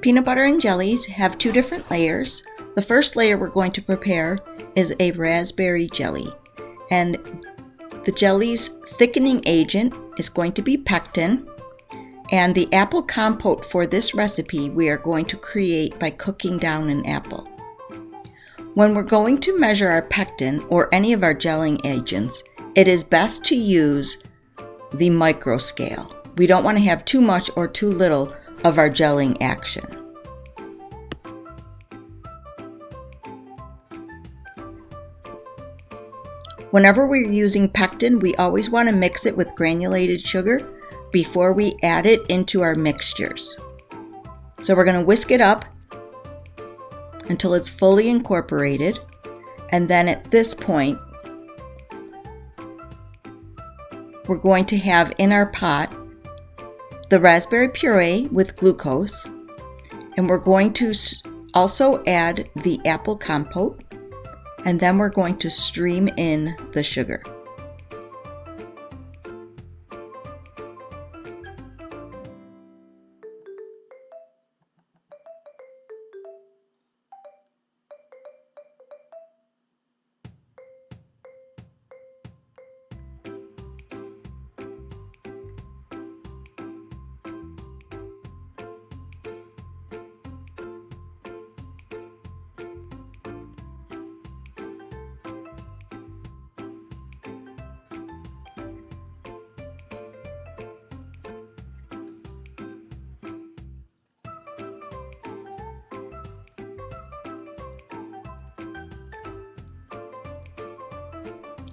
Peanut butter and jellies have two different layers. The first layer we're going to prepare is a raspberry jelly, and the jelly's thickening agent is going to be pectin, and the apple compote for this recipe we are going to create by cooking down an apple. When we're going to measure our pectin or any of our gelling agents, it is best to use the micro scale. We don't want to have too much or too little of our gelling action. Whenever we're using pectin, we always want to mix it with granulated sugar before we add it into our mixtures. So we're going to whisk it up until it's fully incorporated, and then at this point we're going to have in our pot the raspberry puree with glucose, and we're going to also add the apple compote, and then we're going to stream in the sugar.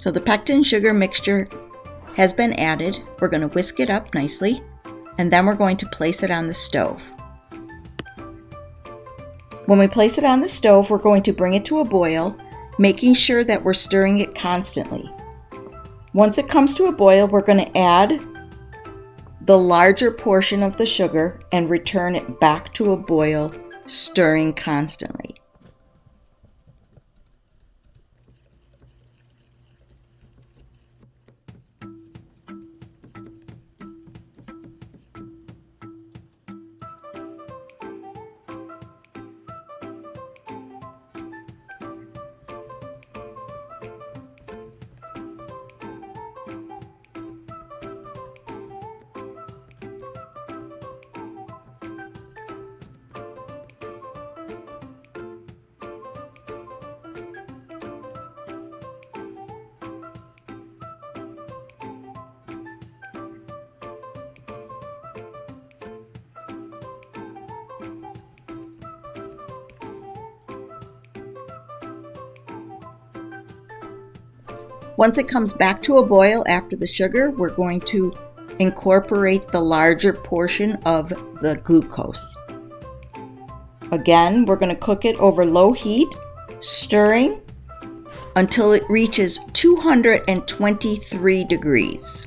So the pectin sugar mixture has been added. We're going to whisk it up nicely, and then we're going to place it on the stove. When we place it on the stove, we're going to bring it to a boil, making sure that we're stirring it constantly. Once it comes to a boil, we're going to add the larger portion of the sugar and return it back to a boil, stirring constantly. Once it comes back to a boil after the sugar, we're going to incorporate the larger portion of the glucose. Again, we're going to cook it over low heat, stirring until it reaches 223 degrees.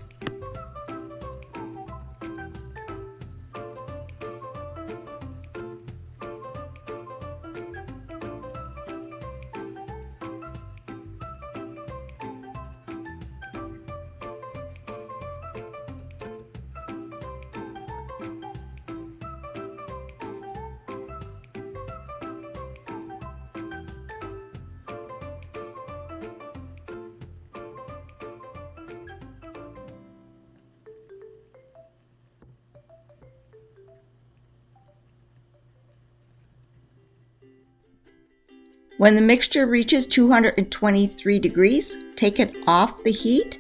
When the mixture reaches 223 degrees, take it off the heat,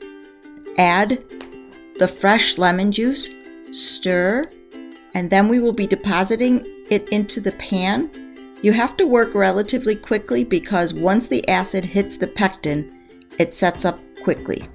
add the fresh lemon juice, stir, and then we will be depositing it into the pan. You have to work relatively quickly because once the acid hits the pectin, it sets up quickly.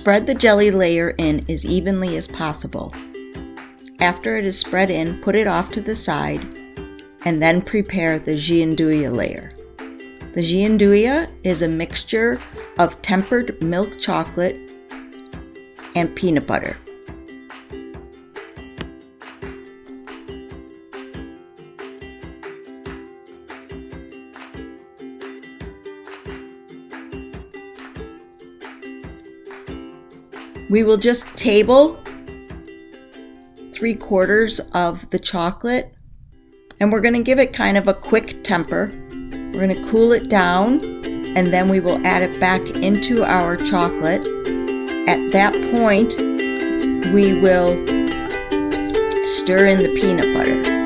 Spread the jelly layer in as evenly as possible. After it is spread in, put it off to the side and then prepare the gianduja layer. The gianduja is a mixture of tempered milk chocolate and peanut butter. We will just table 3/4 of the chocolate, and we're going to give it kind of a quick temper. We're going to cool it down, and then we will add it back into our chocolate. At that point, we will stir in the peanut butter.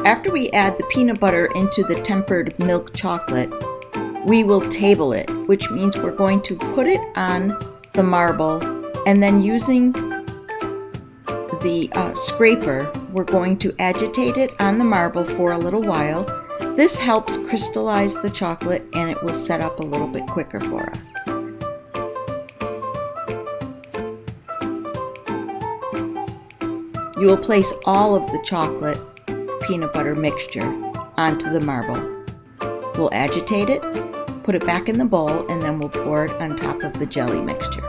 After we add the peanut butter into the tempered milk chocolate, we will table it, which means we're going to put it on the marble, and then using the scraper, we're going to agitate it on the marble for a little while. This helps crystallize the chocolate, and it will set up a little bit quicker for us. You will place all of the chocolate peanut butter mixture onto the marble. We'll agitate it, put it back in the bowl, and then we'll pour it on top of the jelly mixture.